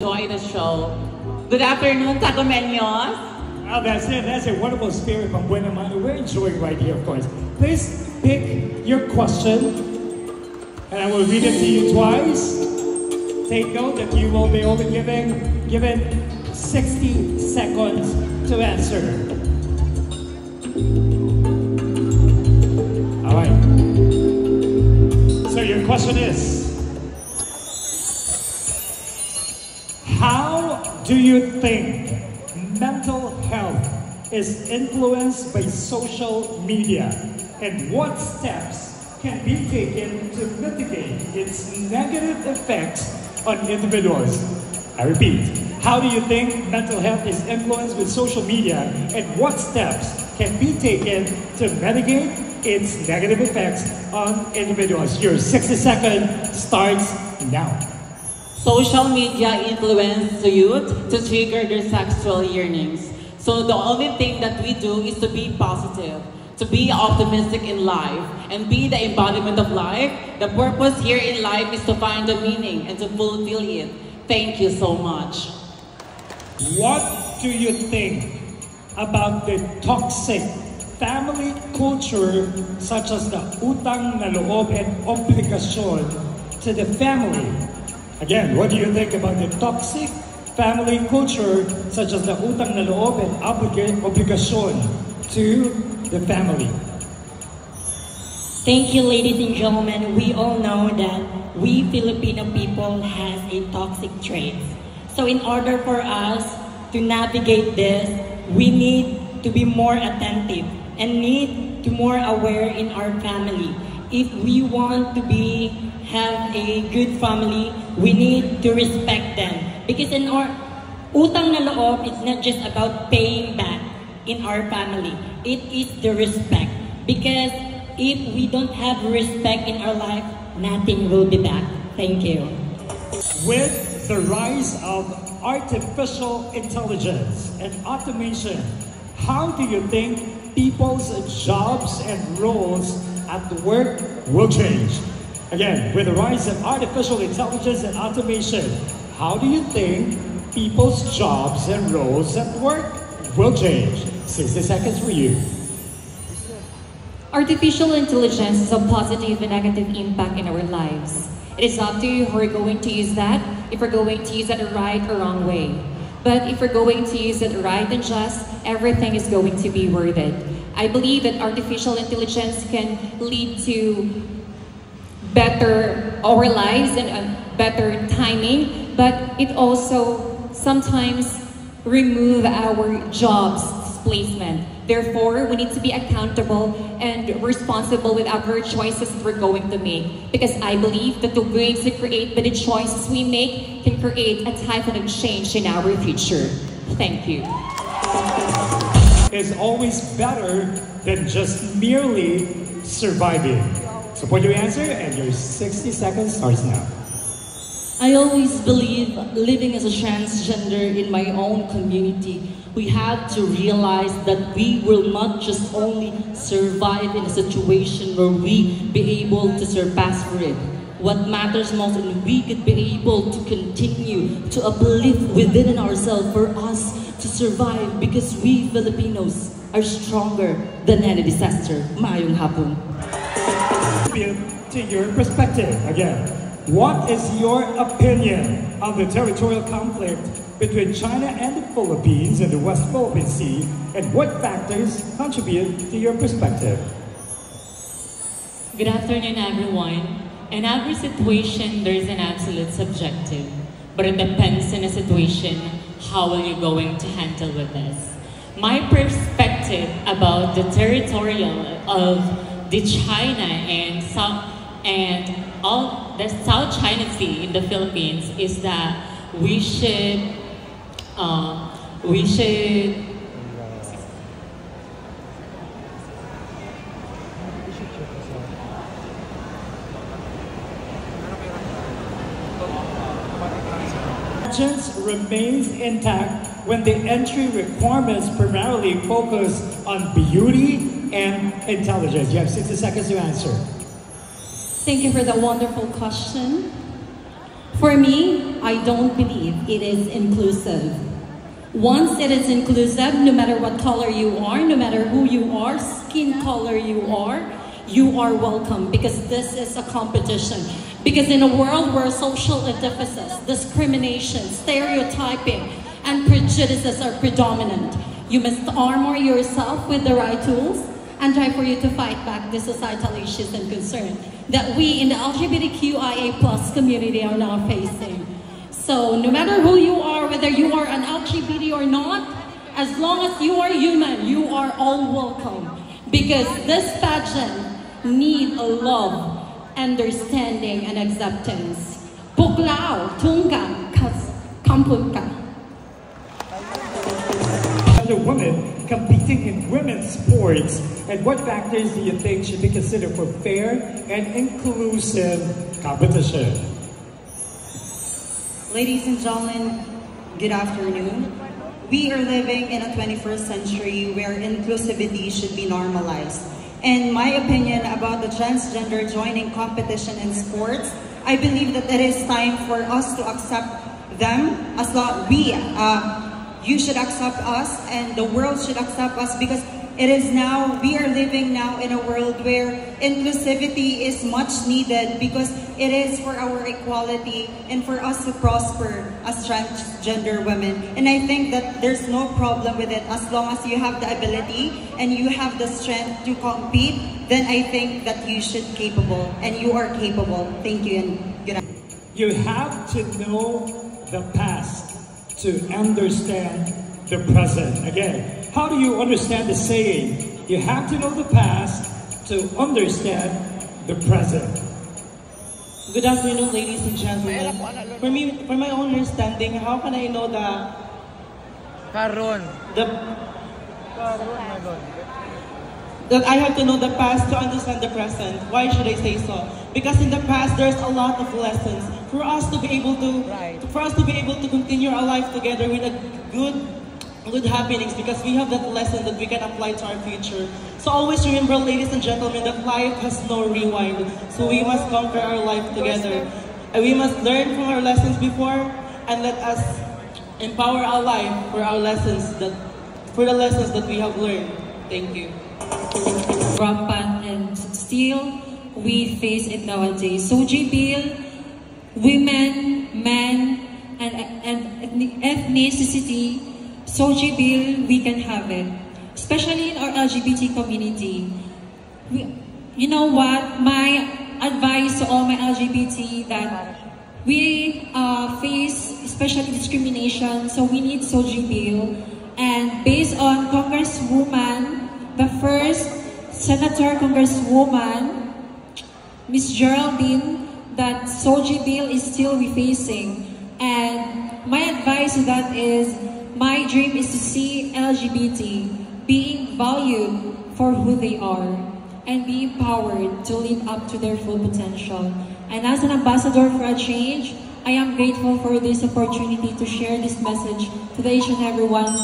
enjoy the show. Good afternoon, Tacomeños. Oh, that's it. That's a wonderful spirit from Buena Mano. We're enjoying right here, of course. Please pick your question, and I will read it to you twice. Take note that you will be only given 60 seconds to answer. All right. So your question is, how do you think mental health is influenced by social media, and what steps can be taken to mitigate its negative effects on individuals? I repeat, how do you think mental health is influenced with social media, and what steps can be taken to mitigate its negative effects on individuals? Your 60-second starts now. Social media influence the youth to trigger their sexual yearnings. So the only thing that we do is to be positive, to be optimistic in life, and be the embodiment of life. The purpose here in life is to find the meaning and to fulfill it. Thank you so much. What do you think about the toxic family culture such as the utang na loob and obligasyon to the family? Again, what do you think about the toxic family culture such as the utang na loob and obligasyon to the family? Thank you, ladies and gentlemen. We all know that we Filipino people has a toxic trait. So in order for us to navigate this, we need to be more attentive and need to more aware in our family. If we want to have a good family, we need to respect them. Because in our utang na loob, it's not just about paying back in our family. It is the respect. Because if we don't have respect in our life, nothing will be back. Thank you. With the rise of artificial intelligence and automation, how do you think people's jobs and roles at work will change? Again, with the rise of artificial intelligence and automation, how do you think people's jobs and roles at work will change? 60 seconds for you. Artificial intelligence has a positive and negative impact in our lives. It is up to you how we're going to use that, if we're going to use it right or wrong way. But if we're going to use it right and just, everything is going to be worth it. I believe that artificial intelligence can lead to better our lives and better timing, but it also sometimes remove our jobs displacement. Therefore, we need to be accountable and responsible with our choices that we're going to make. Because I believe that the ways we create, but the choices we make can create a type of change in our future. Thank you. Is always better than just merely surviving. Support your answer, and your 60 seconds starts now. I always believe living as a transgender in my own community, we have to realize that we will not just only survive in a situation where we be able to surpass for it. What matters most is we could be able to continue to uplift within ourselves for us to survive, because we Filipinos are stronger than any disaster. Maayong hapon. To your perspective, again, what is your opinion on the territorial conflict between China and the Philippines and the West Philippine Sea, and what factors contribute to your perspective? Good afternoon, everyone. In every situation, there is an absolute subjective, but it depends on the situation, how are you going to handle with this? My perspective about the territorial of the China and all the South China Sea in the Philippines is that we should remains intact when the entry requirements primarily focus on beauty and intelligence. You have 60 seconds to answer. Thank you for the wonderful question. For me, I don't believe it is inclusive. Once it is inclusive, no matter what color you are, no matter who you are, skin color you are welcome, because this is a competition. Because in a world where social edifices, discrimination, stereotyping, and prejudices are predominant, you must armor yourself with the right tools and try for you to fight back the societal issues and concerns that we in the LGBTQIA+ community are now facing. So no matter who you are, whether you are an LGBT or not, as long as you are human, you are all welcome. Because this pageant needs a love, understanding, and acceptance. Puklao, tunga, kampulka. Other women competing in women's sports, and what factors do you think should be considered for fair and inclusive competition? Ladies and gentlemen, good afternoon. We are living in a 21st century where inclusivity should be normalized. In my opinion about the transgender joining competition in sports, I believe that it is time for us to accept them as long you should accept us and the world should accept us, because it is now, we are living now in a world where inclusivity is much needed, because it is for our equality and for us to prosper as transgender women. And I think that there's no problem with it as long as you have the ability and you have the strength to compete, then I think that you should capable and you are capable. Thank you and good night. You have to know the past to understand the present. Again, how do you understand the saying? You have to know the past to understand the present. Good afternoon, ladies and gentlemen. For my own understanding, how can I know that I have to know the past to understand the present? Why should I say so? Because in the past, there's a lot of lessons for us to be able to continue our life together with a good happenings, because we have that lesson that we can apply to our future. So always remember, ladies and gentlemen, that life has no rewind. So we must conquer our life together. And we must learn from our lessons before, and let us empower our life for the lessons that we have learned. Thank you. Rampant and still we face it nowadays. So Bill, women, men, and ethnicity, Soji Bill, we can have it. Especially in our LGBT community. You know what? My advice to all my LGBT that we face especially discrimination, so we need Soji Bill. And based on Congresswoman, the first Senator Congresswoman, Miss Geraldine, that Soji Bill is still facing. And my advice to that is, my dream is to see LGBT being valued for who they are and be empowered to live up to their full potential. And as an ambassador for a change, I am grateful for this opportunity to share this message to the Asian everyone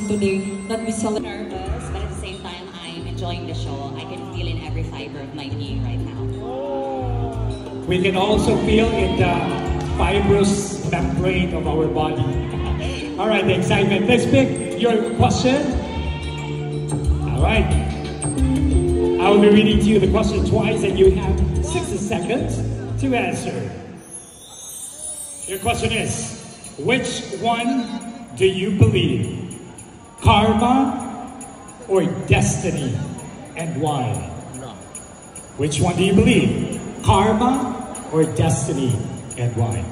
today that we celebrate. Nervous, but at the same time, I'm enjoying the show. I can feel in every fiber of my being right now. We can also feel in the fibrous membrane of our body. All right, the excitement. Let's pick your question. All right. I will be reading to you the question twice, and you have 60 seconds to answer. Your question is, which one do you believe? Karma or destiny, and why? Which one do you believe? Karma or destiny, and why?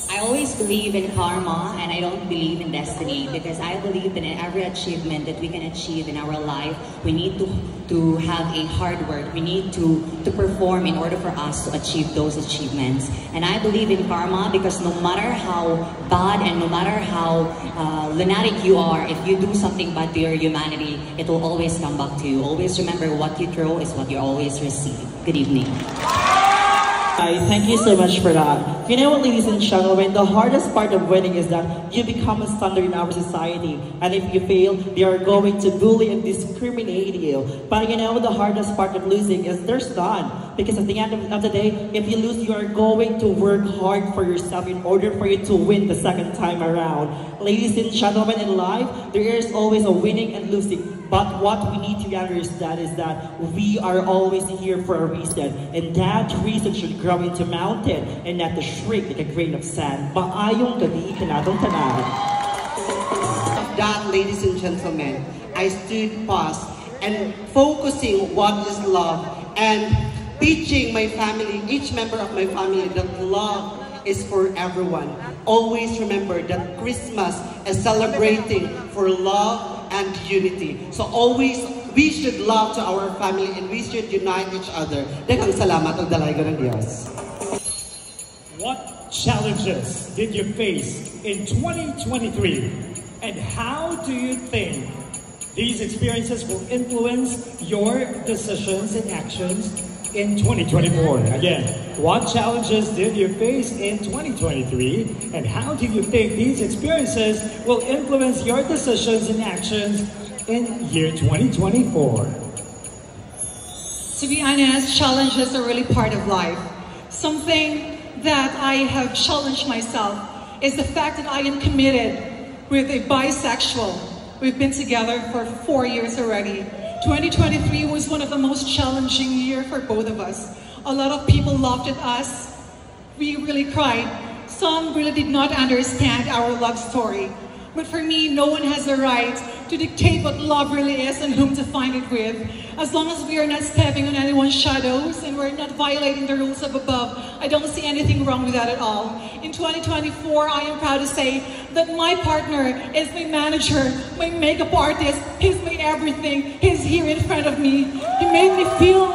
I always believe in karma, and I don't believe in destiny, because I believe that in every achievement that we can achieve in our life, we need to have a hard work. We need to perform in order for us to achieve those achievements. And I believe in karma because no matter how bad and no matter how lunatic you are, if you do something bad to your humanity, it will always come back to you. Always remember, what you throw is what you always receive. Good evening. Hi, thank you so much for that. You know what, ladies and gentlemen, the hardest part of winning is that you become a standard in our society. And if you fail, they are going to bully and discriminate you. But you know, the hardest part of losing is there's none. Because at the end of the day, if you lose, you are going to work hard for yourself in order for you to win the second time around. Ladies and gentlemen, in life, there is always a winning and losing. But what we need to understand is that we are always here for a reason. And that reason should grow into mountain and not to shrink like a grain of sand. Maayong gabi kanatong tanan. That, ladies and gentlemen, I stood past and focusing what is love and teaching my family, each member of my family, that love is for everyone. Always remember that Christmas is celebrating for love and unity. So always, we should love to our family and we should unite each other. Daghang salamat ug dalay ng Dios. What challenges did you face in 2023? And how do you think these experiences will influence your decisions and actions in 2024? Again, what challenges did you face in 2023? And how do you think these experiences will influence your decisions and actions in year 2024? To be honest, challenges are really part of life. Something that I have challenged myself is the fact that I am committed with a bisexual. We've been together for 4 years already. 2023 was one of the most challenging years for both of us. A lot of people laughed at us. We really cried. Some really did not understand our love story. But for me, no one has the right to dictate what love really is and whom to find it with. As long as we are not stepping on anyone's shadows and we're not violating the rules of above, I don't see anything wrong with that at all. In 2024, I am proud to say that my partner is my manager, my makeup artist. He's my everything. He's here in front of me. He made me feel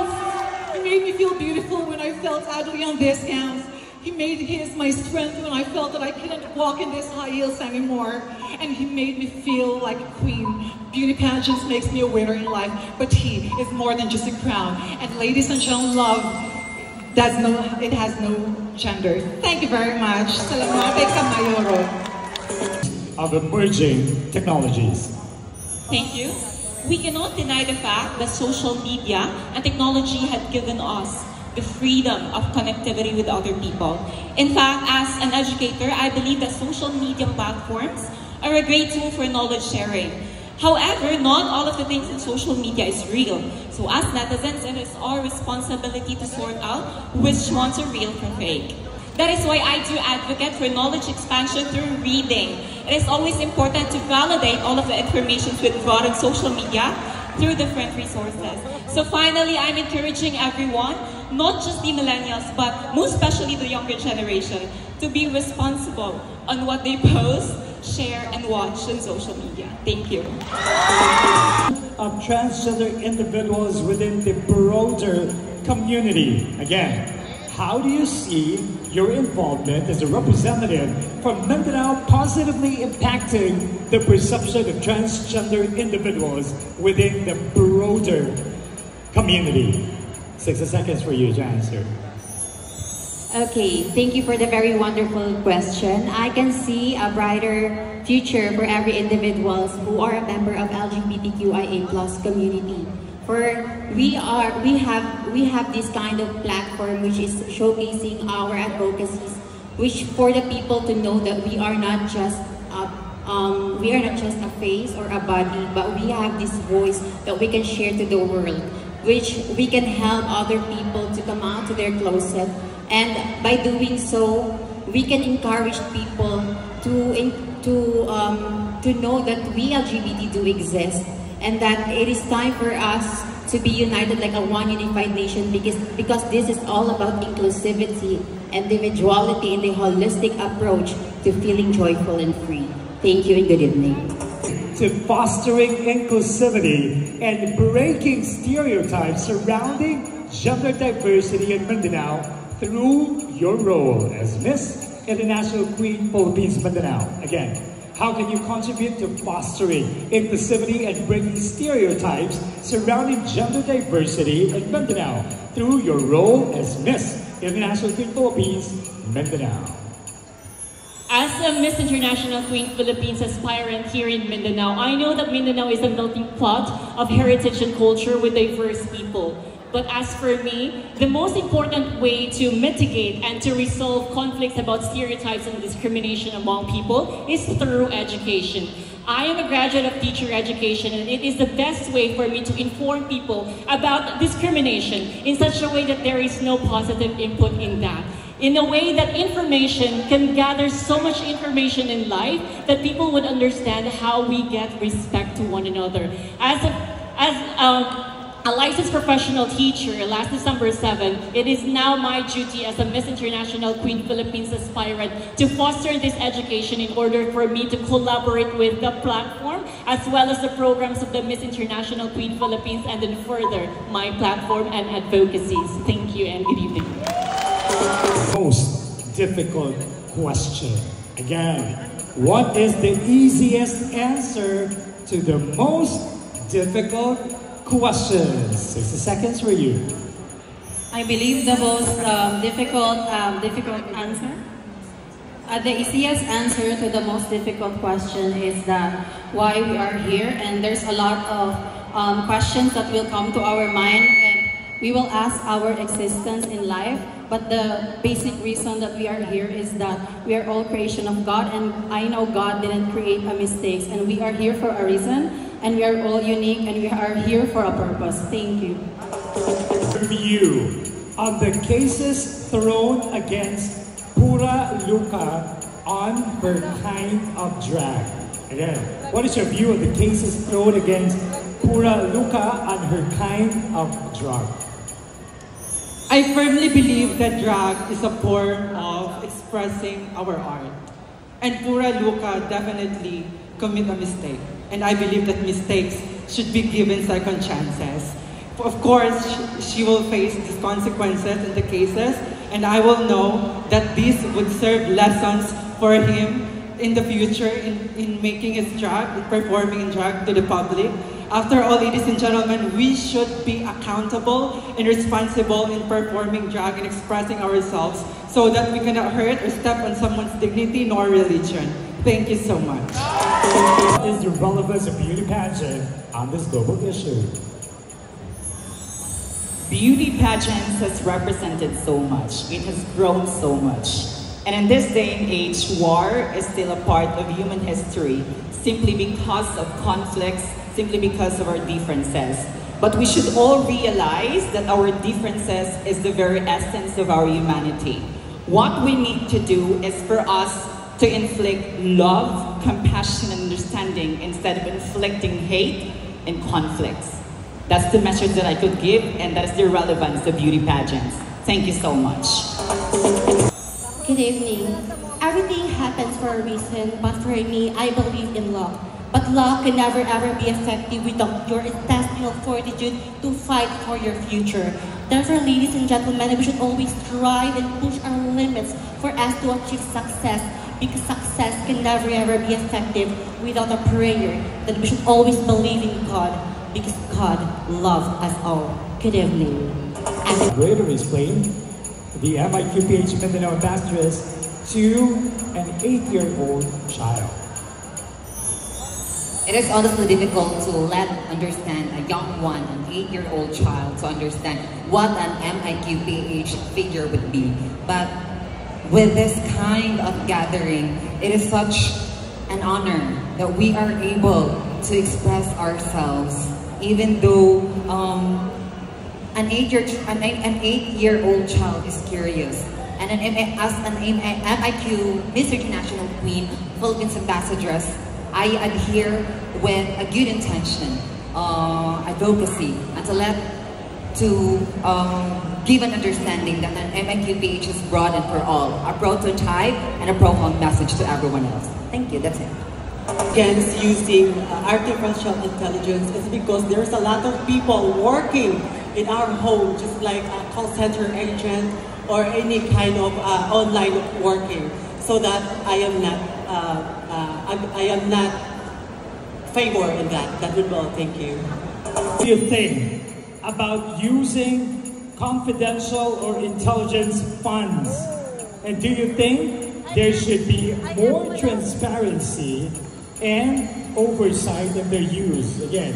beautiful when I felt ugly on these gowns. He is my strength when I felt that I couldn't walk in these high heels anymore. And he made me feel like a queen. Beauty pageants makes me a winner in life, but he is more than just a crown. And ladies and gentlemen, love has no gender. Thank you very much. Salamat kayo. Of emerging technologies. Thank you. We cannot deny the fact that social media and technology have given us the freedom of connectivity with other people. In fact, as an educator, I believe that social media platforms are a great tool for knowledge sharing. However, not all of the things in social media is real. So as netizens, it is our responsibility to sort out which ones are real from fake. That is why I do advocate for knowledge expansion through reading. It is always important to validate all of the information withdrawn on social media through different resources. So finally, I'm encouraging everyone, not just the millennials, but most especially the younger generation, to be responsible on what they post, share, and watch on social media. Thank you. Of transgender individuals within the broader community. Again, how do you see your involvement as a representative from Mindanao positively impacting the perception of transgender individuals within the broader community? 60 seconds for you to answer. Okay, thank you for the very wonderful question. I can see a brighter future for every individuals who are a member of LGBTQIA+ community. For we have this kind of platform which is showcasing our advocacies, which for the people to know that we are not just a face or a body, but we have this voice that we can share to the world, which we can help other people to come out to their closet. And by doing so, we can encourage people to know that we LGBT do exist, and that it is time for us to be united like a one unified nation, because this is all about inclusivity, individuality, and the holistic approach to feeling joyful and free. Thank you and good evening. To fostering inclusivity and breaking stereotypes surrounding gender diversity in Mindanao through your role as Miss International Queen Philippines Mindanao. Again, how can you contribute to fostering inclusivity and breaking stereotypes surrounding gender diversity in Mindanao through your role as Miss International Queen Philippines, Mindanao. As a Miss International Queen Philippines aspirant here in Mindanao, I know that Mindanao is a melting pot of heritage and culture with diverse people. But as for me, the most important way to mitigate and to resolve conflicts about stereotypes and discrimination among people is through education. I am a graduate of teacher education, and it is the best way for me to inform people about discrimination in such a way that there is no positive input in that. In a way that information can gather so much information in life that people would understand how we get respect to one another. As a licensed professional teacher last December 7, it is now my duty as a Miss International Queen Philippines aspirant to foster this education in order for me to collaborate with the platform as well as the programs of the Miss International Queen Philippines and then further my platform and advocacies. Thank you and good evening. Most difficult question. Again, what is the easiest answer to the most difficult questions? 60 seconds for you. I believe the most difficult answer. The easiest answer to the most difficult question is that why we are here, and there's a lot of questions that will come to our mind, and we will ask our existence in life. But the basic reason that we are here is that we are all creation of God, and I know God didn't create a mistakes, and we are here for a reason, and we are all unique, and we are here for a purpose. Thank you. Review of the cases thrown against Pura Luca on her kind of drag. Again, what is your view of the cases thrown against Pura Luca on her kind of drag? I firmly believe that drag is a form of expressing our art. And Pura Luca definitely commit a mistake. And I believe that mistakes should be given second chances. Of course, she will face these consequences in the cases, and I will know that this would serve lessons for him in the future in making his drag, performing in drag to the public. After all, ladies and gentlemen, we should be accountable and responsible in performing drag and expressing ourselves so that we cannot hurt or step on someone's dignity nor religion. Thank you so much. What is the relevance of beauty pageant on this global issue? Beauty pageants has represented so much. It has grown so much. And in this day and age, war is still a part of human history simply because of conflicts, simply because of our differences. But we should all realize that our differences is the very essence of our humanity. What we need to do is for us to inflict love, compassion, and understanding instead of inflicting hate and conflicts. That's the message that I could give, and that is the relevance of beauty pageants. Thank you so much. Good evening. Everything happens for a reason, but for me, I believe in luck. But luck can never ever be effective without your intestinal fortitude to fight for your future. Therefore, ladies and gentlemen, we should always strive and push our limits for us to achieve success, because success can never ever be effective without a prayer that we should always believe in God, because God loves us all. Good evening. Later explain the MIQPHMINDANAO ambassadress to an 8-year-old child. It is honestly difficult to let understand a young one, an 8-year-old child, to understand what an MIQPH figure would be. But with this kind of gathering, it is such an honor that we are able to express ourselves, even though an 8-year-old child is curious. And as an MIQ Miss International Queen Philippines Ambassadress, I adhere with a good intention, advocacy, and to give an understanding that an MIQPH is broad and for all, a prototype and a profound message to everyone else. Thank you, that's it. Against using artificial intelligence is because there's a lot of people working in our home, just like a call center agent or any kind of online working. So that I am not favor in that. That would be all. Thank you. What do you think about using confidential or intelligence funds? And do you think there should be more transparency and oversight of their use? Again,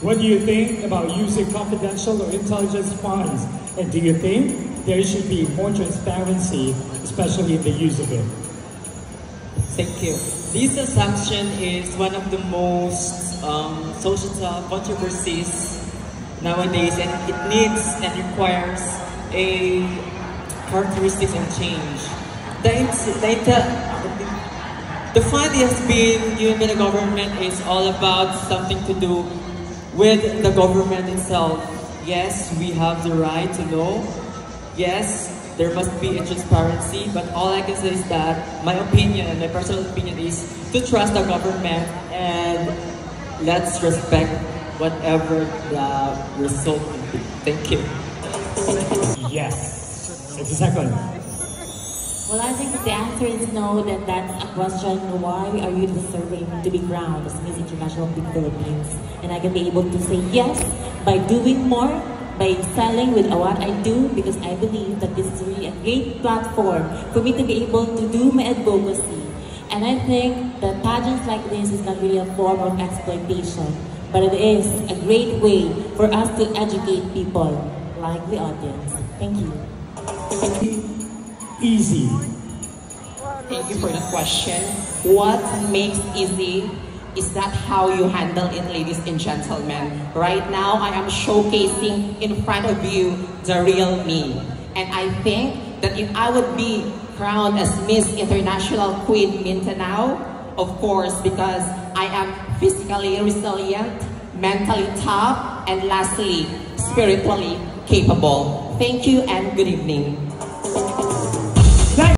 what do you think about using confidential or intelligence funds? And do you think there should be more transparency, especially in the use of it? Thank you. This assumption is one of the most social controversies nowadays, and it needs and requires a characteristics and change. The fund has been given by the government is all about something to do with the government itself. Yes, we have the right to know. Yes, there must be a transparency, but all I can say is that my opinion and my personal opinion is to trust the government and let's respect whatever the result will be. Thank you. Yes. Exactly. Well, I think the answer is no, that that's a question, why are you deserving to be crowned as Miss International of the Philippines? And I can be able to say yes by doing more, by excelling with what I do, because I believe that this is really a great platform for me to be able to do my advocacy. And I think that pageants like this is not really a form of exploitation, but it is a great way for us to educate people like the audience. Thank you. Easy. Thank you for the question. What makes easy is that how you handle it, ladies and gentlemen. Right now, I am showcasing in front of you the real me. And I think that if I would be crowned as Miss International Queen Mindanao, of course, because I am physically resilient, mentally tough, and lastly, spiritually capable. Thank you and good evening.